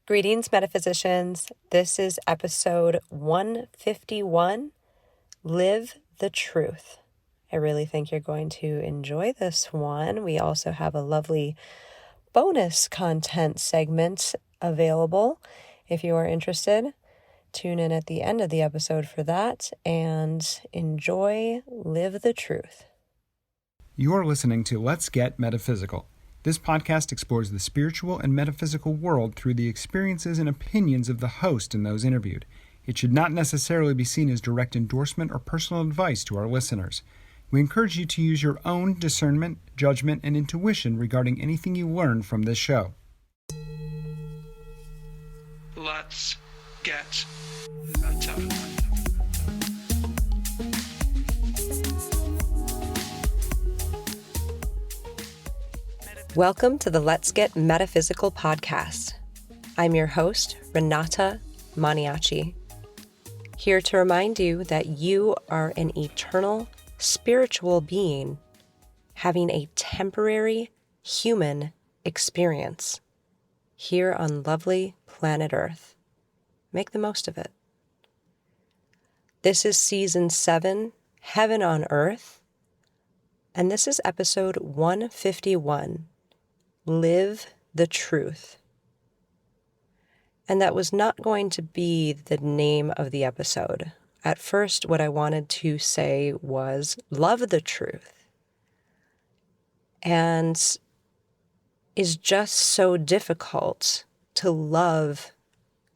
Greetings, metaphysicians. This is episode 151, Live the Truth. I really think you're going to enjoy this one. We also have a lovely bonus content segment available. If you are interested, tune in at the end of the episode for that and enjoy Live the Truth. You are listening to Let's Get Metaphysical. This podcast explores the spiritual and metaphysical world through the experiences and opinions of the host and those interviewed. It should not necessarily be seen as direct endorsement or personal advice to our listeners. We encourage you to use your own discernment, judgment, and intuition regarding anything you learn from this show. Let's get meta. Welcome to the Let's Get Metaphysical podcast. I'm your host, Renata Maniaci, here to remind you that you are an eternal spiritual being having a temporary human experience here on lovely planet Earth. Make the most of it. This is Season 7, Heaven on Earth, and this is episode 151. Live the Truth. And that was not going to be the name of the episode. At first, what I wanted to say was love the truth. And is just so difficult to love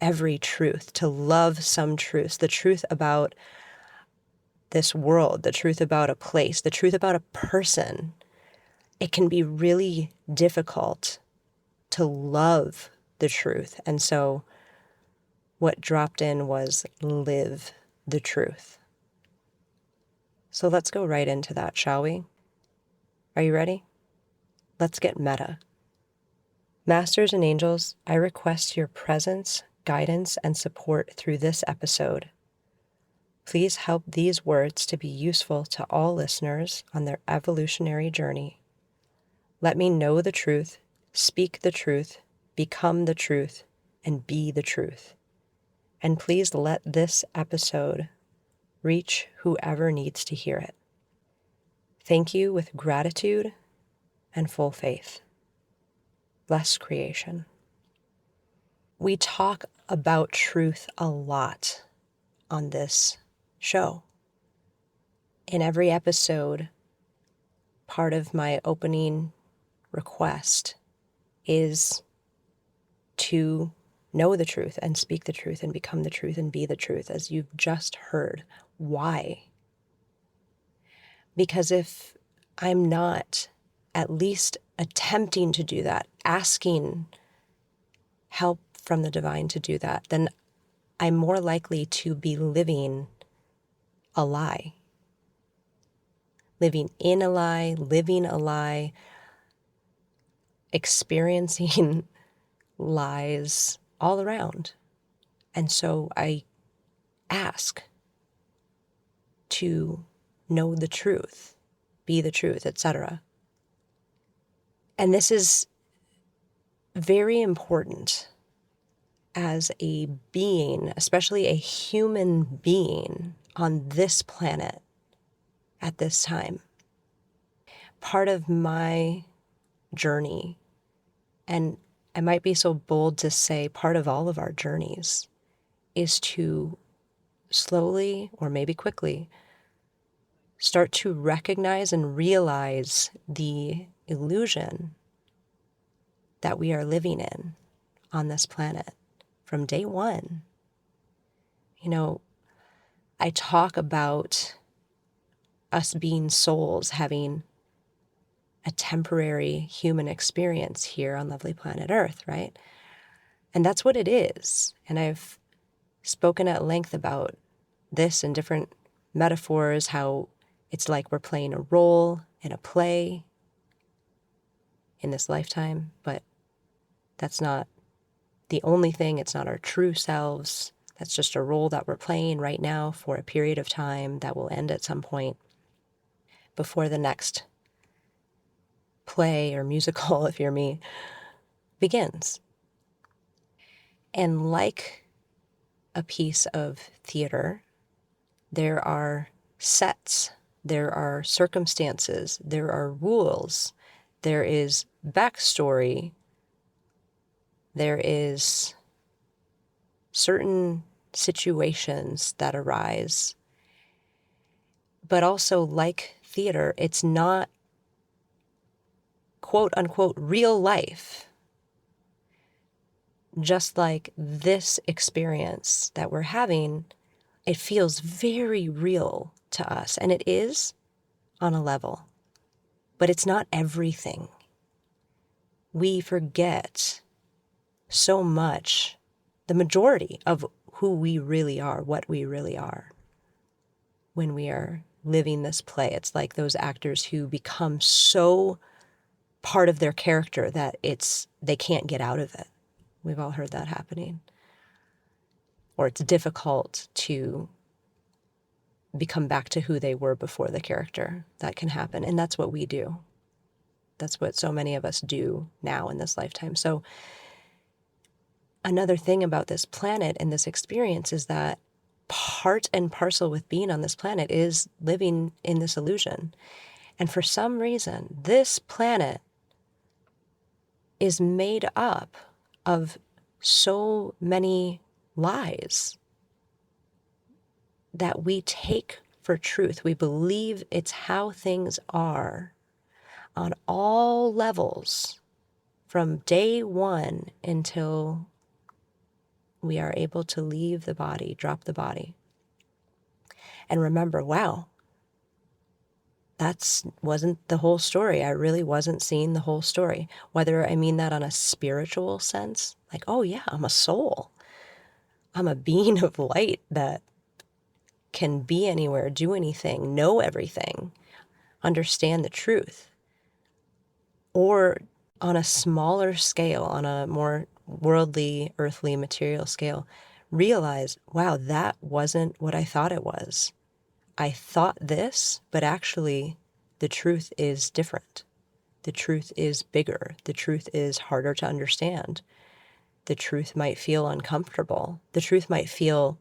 every truth, to love some truths, the truth about this world, the truth about a place, the truth about a person. It can be really difficult to love the truth. And so what dropped in was live the truth. So let's go right into that, shall we? Are you ready? Let's get meta. Masters and angels, I request your presence, guidance, and support through this episode. Please help these words to be useful to all listeners on their evolutionary journey. Let me know the truth, speak the truth, become the truth, and be the truth. And please let this episode reach whoever needs to hear it. Thank you with gratitude and full faith. Bless creation. We talk about truth a lot on this show. In every episode, part of my opening request is to know the truth and speak the truth and become the truth and be the truth, as you've just heard. Why? Because if I'm not at least attempting to do that, asking help from the divine to do that, then I'm more likely to be living a lie. Living in a lie, living a lie, experiencing lies all around. And so I ask to know the truth, be the truth, etc. And this is very important as a being, especially a human being on this planet at this time. Part of my journey, and I might be so bold to say part of all of our journeys, is to slowly, or maybe quickly, start to recognize and realize the illusion that we are living in on this planet from day one. You know, I talk about us being souls having a temporary human experience here on lovely planet Earth, right? And that's what it is. And I've spoken at length about this in different metaphors, how it's like we're playing a role in a play in this lifetime, but that's not the only thing. It's not our true selves. That's just a role that we're playing right now for a period of time that will end at some point before the next play or musical, if you're me, begins. And like a piece of theater, there are sets, there are circumstances, there are rules, there is backstory, there is certain situations that arise. But also, like theater, it's not quote unquote real life. Just like this experience that we're having, it feels very real to us. And it is on a level, but it's not everything. We forget so much, the majority of who we really are, what we really are, when we are living this play. It's like those actors who become so part of their character that they can't get out of it. We've all heard that happening. Or it's difficult to become back to who they were before the character. That can happen. And that's what we do. That's what so many of us do now in this lifetime. So another thing about this planet and this experience is that part and parcel with being on this planet is living in this illusion. And for some reason, this planet is made up of so many lies that we take for truth. We believe it's how things are on all levels from day one until we are able to leave the body, drop the body, and remember, wow, that wasn't the whole story. I really wasn't seeing the whole story. Whether I mean that on a spiritual sense, like, oh yeah, I'm a soul. I'm a being of light that can be anywhere, do anything, know everything, understand the truth. Or on a smaller scale, on a more worldly, earthly, material scale, realize, wow, that wasn't what I thought it was. I thought this, but actually the truth is different. The truth is bigger. The truth is harder to understand. The truth might feel uncomfortable. The truth might feel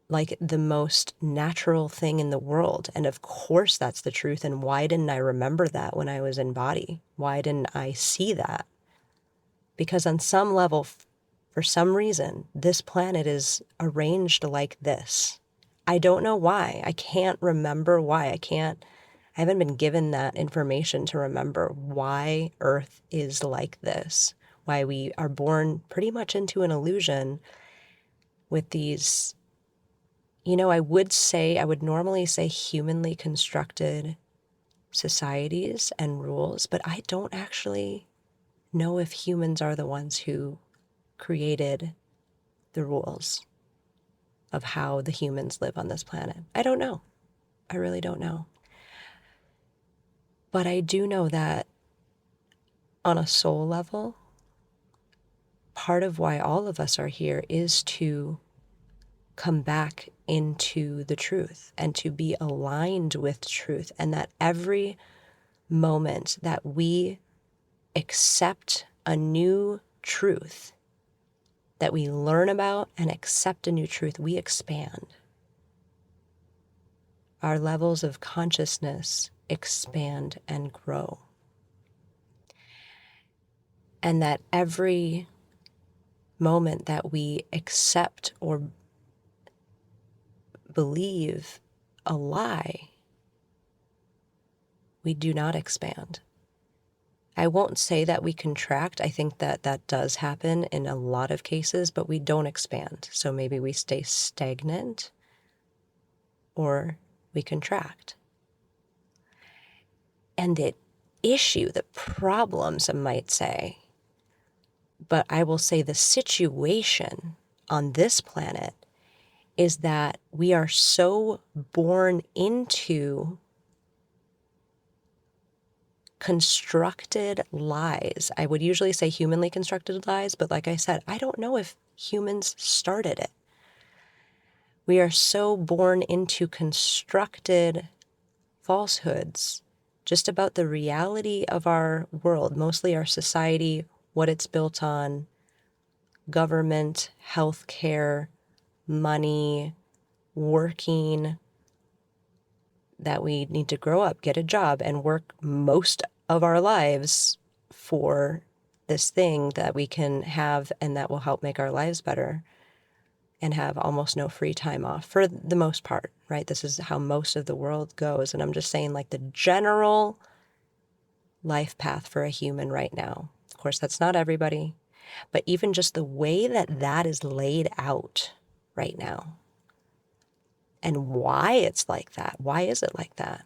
like the most natural thing in the world. And of course that's the truth. And why didn't I remember that when I was in body? Why didn't I see that? Because on some level, for some reason, this planet is arranged like this. I don't know why. I can't remember why. I haven't been given that information to remember why Earth is like this, why we are born pretty much into an illusion with these, I would normally say humanly constructed societies and rules, but I don't actually know if humans are the ones who created the rules of how the humans live on this planet. I don't know. I really don't know. But I do know that on a soul level, part of why all of us are here is to come back into the truth and to be aligned with truth, and that every moment that we accept a new truth, that we learn about and accept a new truth, we expand. Our levels of consciousness expand and grow. And that every moment that we accept or believe a lie, we do not expand. I won't say that we contract. I think that that does happen in a lot of cases, but we don't expand. So maybe we stay stagnant or we contract. And the issue, the problem, some might say, but I will say the situation on this planet is that we are so born into constructed lies. I would usually say humanly constructed lies, but like I said, I don't know if humans started it. We are so born into constructed falsehoods just about the reality of our world, mostly our society, what it's built on, government, healthcare, money, working, that we need to grow up, get a job, and work most of our lives for this thing that we can have and that will help make our lives better, and have almost no free time off for the most part, right? This is how most of the world goes. And I'm just saying, like, the general life path for a human right now. Of course, that's not everybody, but even just the way that that is laid out right now, and why it's like that. Why is it like that?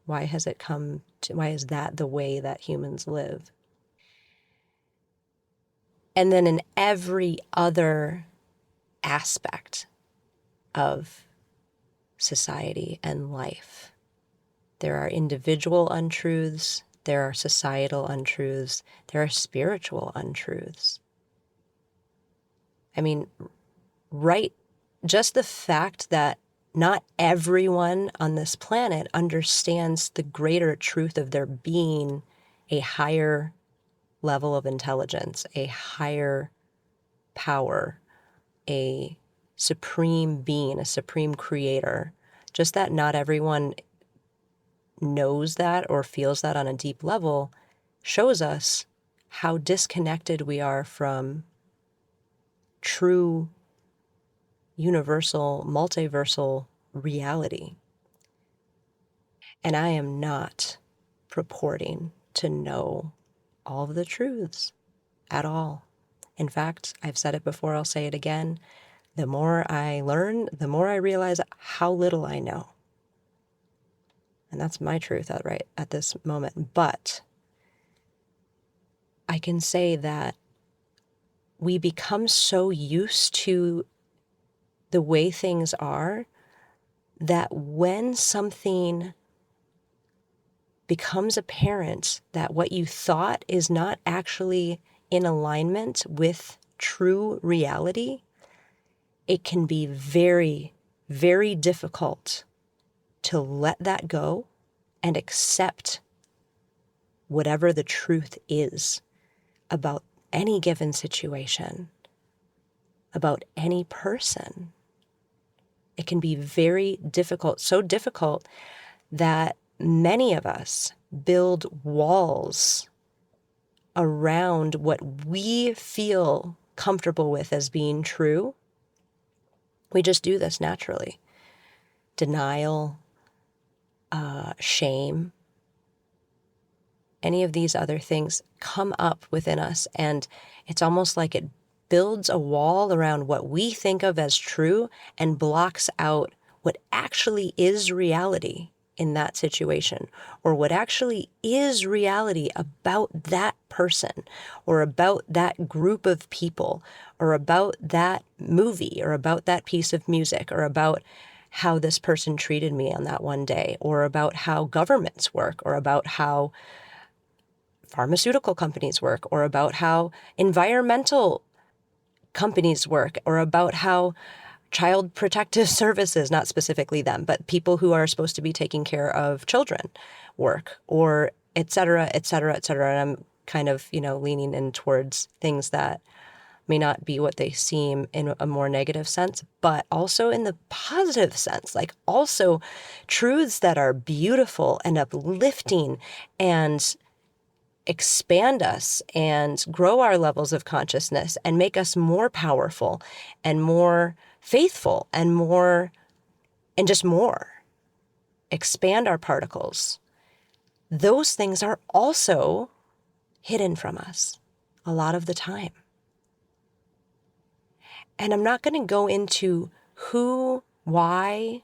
Why has it come to, why is that the way that humans live? And then in every other aspect of society and life, there are individual untruths, there are societal untruths, there are spiritual untruths. I mean, right, just the fact that not everyone on this planet understands the greater truth of there being a higher level of intelligence, a higher power, a supreme being, a supreme creator. Just that not everyone knows that or feels that on a deep level shows us how disconnected we are from true universal, multiversal reality. And I am not purporting to know all of the truths at all. In fact, I've said it before, I'll say it again. The more I learn, the more I realize how little I know. And that's my truth at this moment. But I can say that we become so used to the way things are that when something becomes apparent that what you thought is not actually in alignment with true reality, it can be very, very difficult to let that go and accept whatever the truth is about any given situation, about any person. It can be very difficult, so difficult that many of us build walls around what we feel comfortable with as being true. We just do this naturally. Denial, shame, any of these other things come up within us, and it's almost like it builds a wall around what we think of as true and blocks out what actually is reality in that situation, or what actually is reality about that person, or about that group of people, or about that movie, or about that piece of music, or about how this person treated me on that one day, or about how governments work, or about how pharmaceutical companies work, or about how environmental companies work, or about how child protective services, not specifically them, but people who are supposed to be taking care of children work, or et cetera, et cetera, et cetera. And I'm kind of, leaning in towards things that may not be what they seem in a more negative sense, but also in the positive sense, like also truths that are beautiful and uplifting and expand us and grow our levels of consciousness and make us more powerful and more faithful and just more, expand our particles. Those things are also hidden from us a lot of the time. And I'm not going to go into who, why,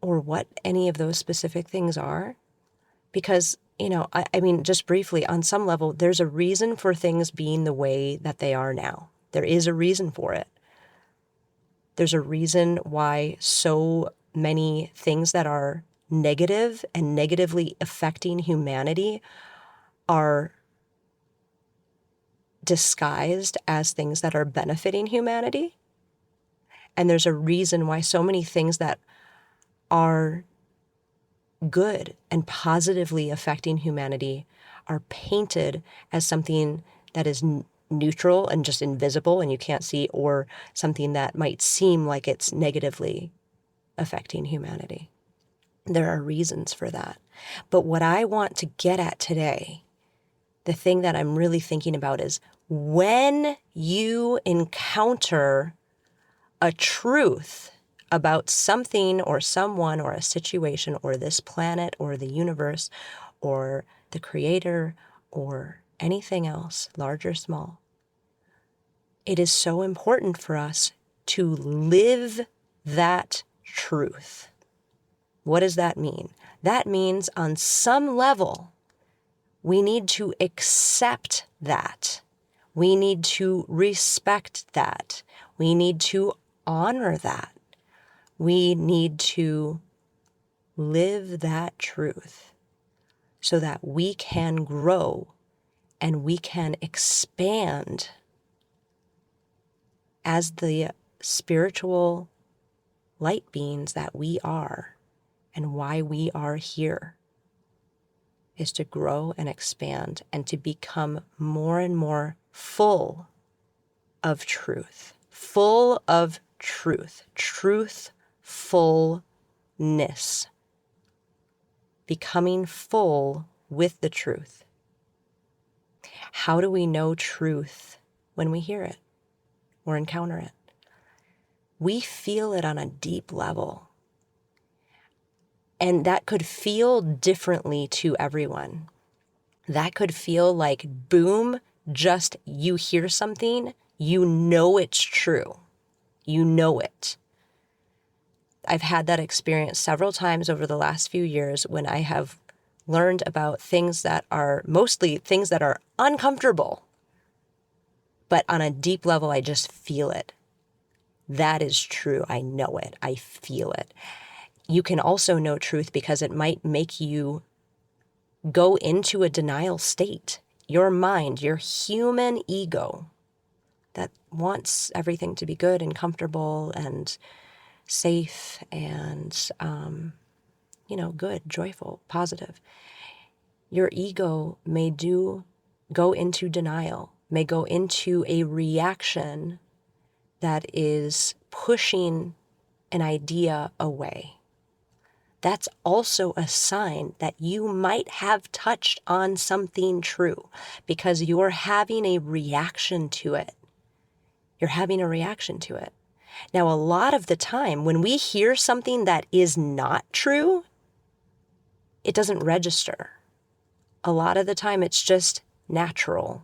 or what any of those specific things are, because, I mean, just briefly, on some level, there's a reason for things being the way that they are now. There is a reason for it. There's a reason why so many things that are negative and negatively affecting humanity are disguised as things that are benefiting humanity. And there's a reason why so many things that are good and positively affecting humanity are painted as something that is neutral and just invisible and you can't see, or something that might seem like it's negatively affecting humanity. There are reasons for that. But what I want to get at today, the thing that I'm really thinking about is when you encounter a truth about something or someone or a situation or this planet or the universe or the creator or anything else, large or small, it is so important for us to live that truth. What does that mean? That means on some level, we need to accept that. We need to respect that. We need to honor that. We need to live that truth so that we can grow and we can expand as the spiritual light beings that we are. And why we are here is to grow and expand and to become more and more full of truth, truthfulness, becoming full with the truth. How do we know truth when we hear it or encounter it? We feel it on a deep level. And that could feel differently to everyone. That could feel like, boom, just you hear something, you know it's true. You know it. I've had that experience several times over the last few years when I have learned about things that are mostly things that are uncomfortable. But on a deep level, I just feel it. That is true. I know it. I feel it. You can also know truth because it might make you go into a denial state. Your mind, your human ego that wants everything to be good and comfortable and safe and, good, joyful, positive. Your ego may go into denial, may go into a reaction that is pushing an idea away. That's also a sign that you might have touched on something true because you're having a reaction to it. You're having a reaction to it. Now, a lot of the time when we hear something that is not true, it doesn't register. A lot of the time it's just natural.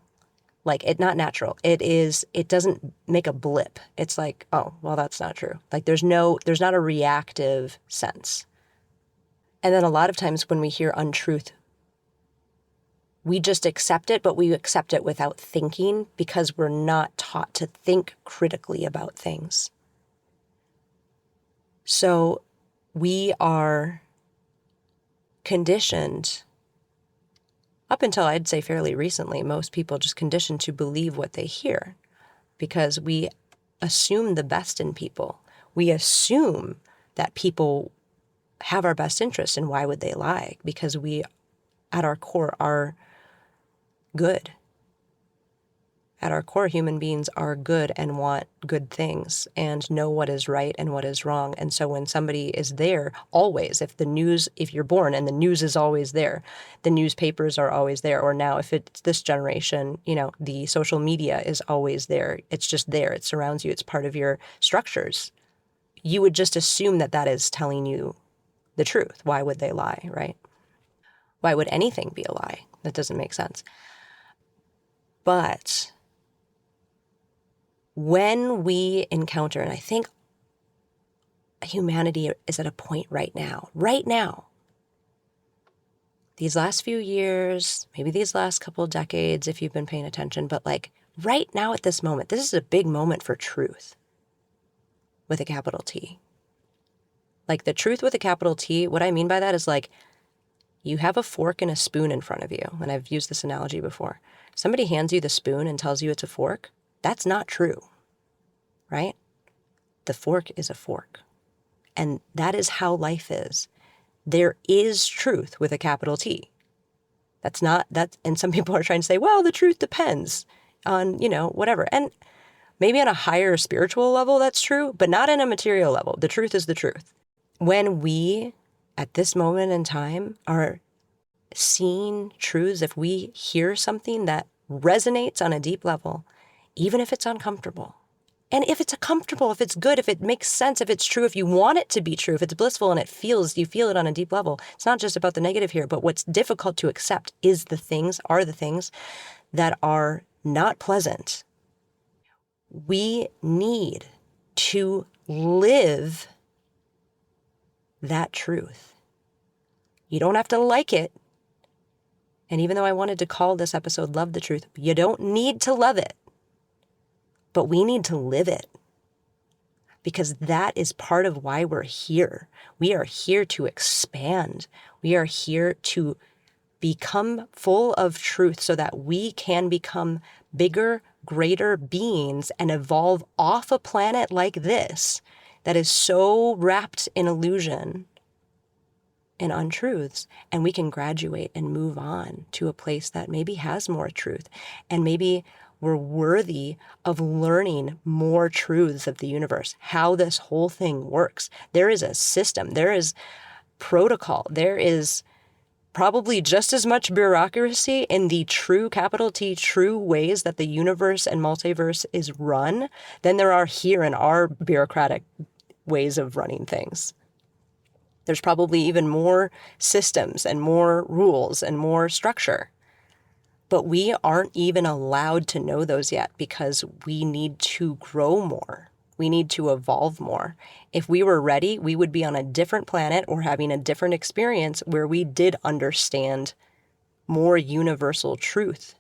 Not natural. It doesn't make a blip. It's like, oh, well, that's not true. Like there's not a reactive sense. And then a lot of times when we hear untruth, we just accept it, but we accept it without thinking because we're not taught to think critically about things. So we are conditioned, up until I'd say fairly recently, most people just conditioned to believe what they hear because we assume the best in people. We assume that people have our best interest, and why would they lie? Because we, at our core, are good. At our core, human beings are good and want good things and know what is right and what is wrong. And so when somebody is there, always, if you're born and the news is always there, the newspapers are always there, or now if it's this generation, the social media is always there. It's just there. It surrounds you. It's part of your structures. You would just assume that that is telling you the truth. Why would they lie, right? Why would anything be a lie? That doesn't make sense. But when we encounter, and I think humanity is at a point right now, these last few years, maybe these last couple of decades, if you've been paying attention, but right now at this moment, this is a big moment for truth with a capital T. The truth with a capital T, what I mean by that is you have a fork and a spoon in front of you. And I've used this analogy before. Somebody hands you the spoon and tells you it's a fork. That's not true, right? The fork is a fork. And that is how life is. There is truth with a capital T. And some people are trying to say, well, the truth depends. on, whatever. And maybe on a higher spiritual level, that's true, but not in a material level. The truth is the truth. When we, at this moment in time, are seeing truths, if we hear something that resonates on a deep level, even if it's uncomfortable, and if it's comfortable, if it's good, if it makes sense, if it's true, if you want it to be true, if it's blissful and you feel it on a deep level, it's not just about the negative here, but what's difficult to accept are the things that are not pleasant. We need to live that truth. You don't have to like it. And even though I wanted to call this episode Love the Truth, you don't need to love it. But we need to live it, because that is part of why we're here. We are here to expand. We are here to become full of truth so that we can become bigger, greater beings and evolve off a planet like this that is so wrapped in illusion and untruths. And we can graduate and move on to a place that maybe has more truth, and maybe we're worthy of learning more truths of the universe, how this whole thing works. There is a system, there is protocol, there is probably just as much bureaucracy in the true, capital T, true ways that the universe and multiverse is run than there are here in our bureaucratic ways of running things. There's probably even more systems and more rules and more structure. But we aren't even allowed to know those yet because we need to grow more. We need to evolve more. If we were ready, we would be on a different planet or having a different experience where we did understand more universal truth.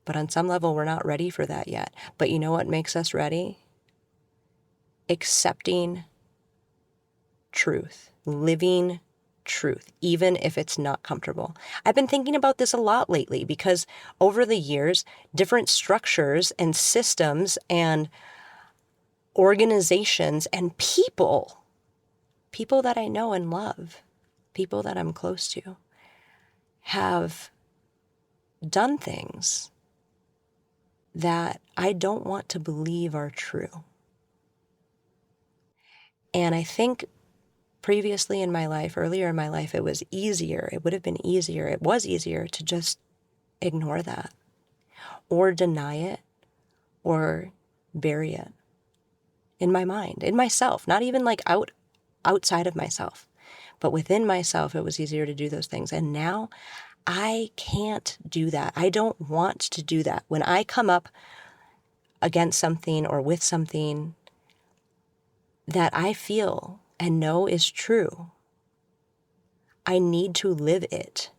But on some level, we're not ready for that yet. But you know what makes us ready? Accepting truth, living truth, even if it's not comfortable. I've been thinking about this a lot lately because over the years, different structures and systems and organizations and people that I know and love, people that I'm close to, have done things that I don't want to believe are true. And I think previously in my life, earlier in my life, it was easier to just ignore that or deny it or bury it in my mind, in myself, not even like outside of myself, but within myself, it was easier to do those things. And now I can't do that. I don't want to do that. When I come up against something or with something that I feel and know is true, I need to live it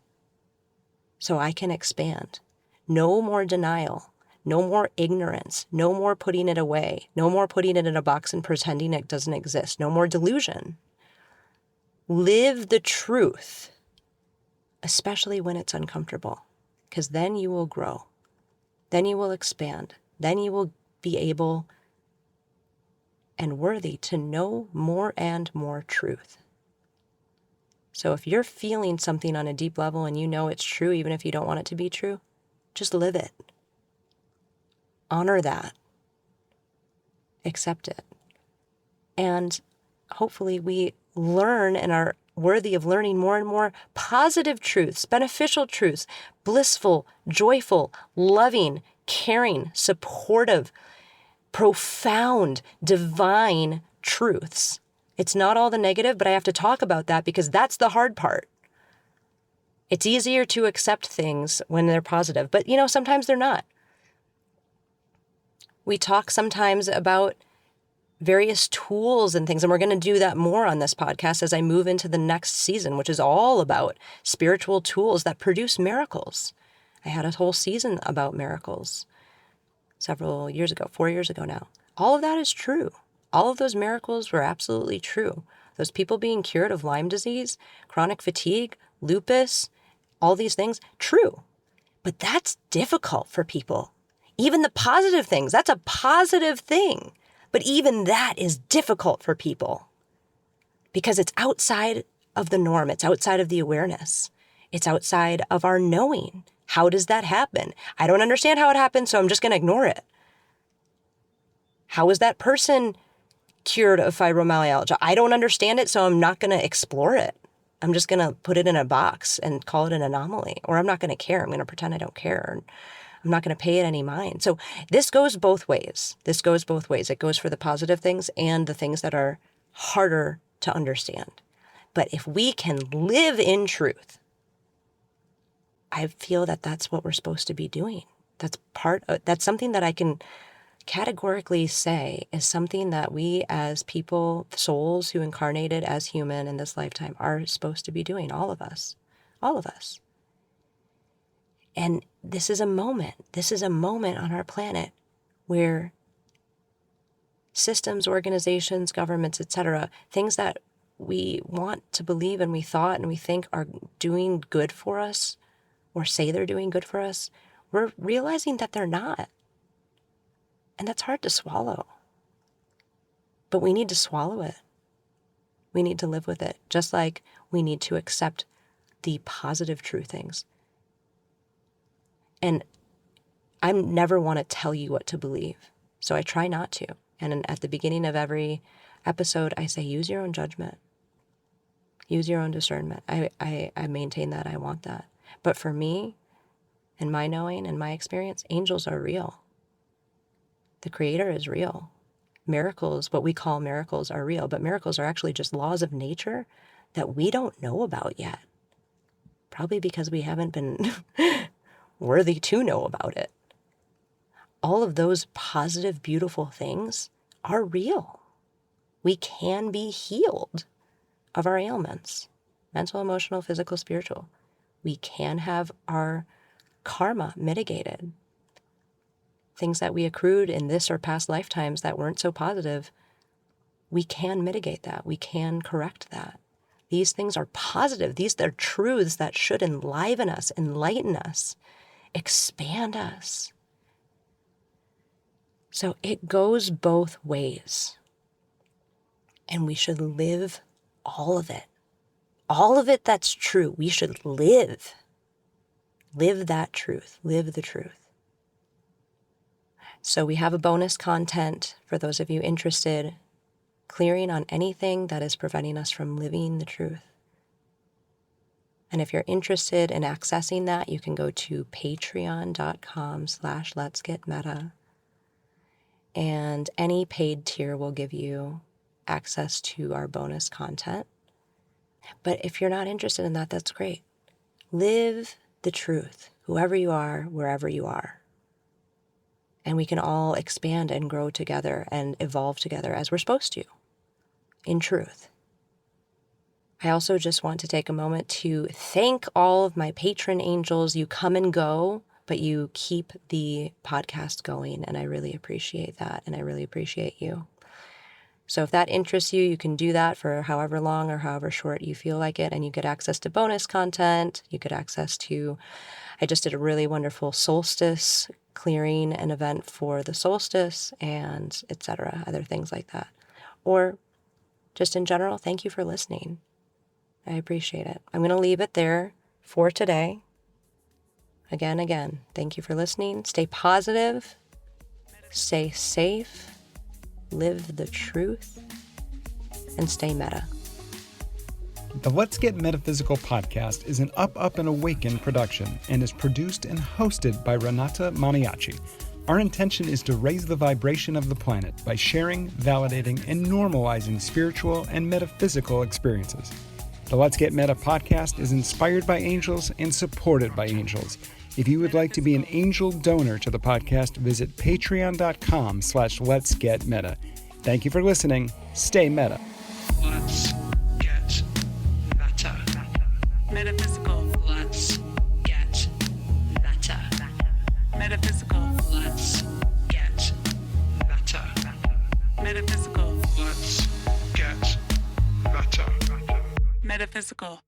so I can expand. No more denial, no more ignorance, no more putting it away, no more putting it in a box and pretending it doesn't exist, no more delusion. Live the truth, especially when it's uncomfortable, because then you will grow, then you will expand, then you will be able and worthy to know more and more truth. So if you're feeling something on a deep level and you know it's true, even if you don't want it to be true, just live it. Honor that. Accept it. And hopefully we learn and are worthy of learning more and more positive truths, beneficial truths, blissful, joyful, loving, caring, supportive, profound, divine truths. It's not all the negative, but I have to talk about that because that's the hard part. It's easier to accept things when they're positive, but sometimes they're not. We talk sometimes about various tools and things, and we're going to do that more on this podcast as I move into the next season, which is all about spiritual tools that produce miracles. I had a whole season about miracles several years ago, 4 years ago now. All of that is true. All of those miracles were absolutely true. Those people being cured of Lyme disease, chronic fatigue, lupus, all these things, true. But that's difficult for people. Even the positive things, that's a positive thing. But even that is difficult for people because it's outside of the norm. It's outside of the awareness. It's outside of our knowing. How does that happen? I don't understand how it happened, so I'm just going to ignore it. How is that person cured of fibromyalgia? I don't understand it, so I'm not going to explore it. I'm just going to put it in a box and call it an anomaly, or I'm not going to care. I'm going to pretend I don't care. I'm not going to pay it any mind. So this goes both ways. This goes both ways. It goes for the positive things and the things that are harder to understand. But if we can live in truth, I feel that that's what we're supposed to be doing. That's something that I can categorically say is something that we as people, souls who incarnated as human in this lifetime, are supposed to be doing. All of us. All of us. And this is a moment on our planet where systems, organizations, governments, etc., things that we want to believe and we thought and we think are doing good for us or say they're doing good for us, we're realizing that they're not. And that's hard to swallow. But we need to swallow it. We need to live with it, just like we need to accept the positive true things. And I never want to tell you what to believe, so I try not to. And at the beginning of every episode, I say, use your own judgment. Use your own discernment. I maintain that. I want that. But for me, in my knowing and my experience, angels are real. The Creator is real. Miracles, what we call miracles, are real, but miracles are actually just laws of nature that we don't know about yet. Probably because we haven't been worthy to know about it. All of those positive, beautiful things are real. We can be healed of our ailments, mental, emotional, physical, spiritual. We can have our karma mitigated. Things that we accrued in this or past lifetimes that weren't so positive, we can mitigate that. We can correct that. These things are positive. These are truths that should enliven us, enlighten us, expand us. So it goes both ways. And we should live all of it. All of it that's true, we should live. Live that truth. Live the truth. So we have a bonus content for those of you interested, clearing on anything that is preventing us from living the truth. And if you're interested in accessing that, you can go to patreon.com/letsgetmeta. And any paid tier will give you access to our bonus content. But if you're not interested in that, that's great. Live the truth, whoever you are, wherever you are. And we can all expand and grow together and evolve together as we're supposed to, in truth. I also just want to take a moment to thank all of my patron angels. You come and go, but you keep the podcast going, and I really appreciate that, and I really appreciate you. So if that interests you, you can do that for however long or however short you feel like it, and you get access to bonus content. You get access to, I just did a really wonderful solstice clearing an event for the solstice and etc., other things like that. Or just in general, thank you for listening. I appreciate it. I'm going to leave it there for today. Again, thank you for listening. Stay positive, stay safe, live the truth, and stay meta. The Let's Get Metaphysical podcast is an Up and Awaken production and is produced and hosted by Renata Maniaci. Our intention is to raise the vibration of the planet by sharing, validating, and normalizing spiritual and metaphysical experiences. The Let's Get Meta podcast is inspired by angels and supported by angels. If you would like to be an angel donor to the podcast, visit patreon.com/letsgetmeta. Thank you for listening. Stay meta. Let's get meta. Metaphysical. Let's get meta. Metaphysical. Let's get meta. Metaphysical. Let's get meta. Metaphysical.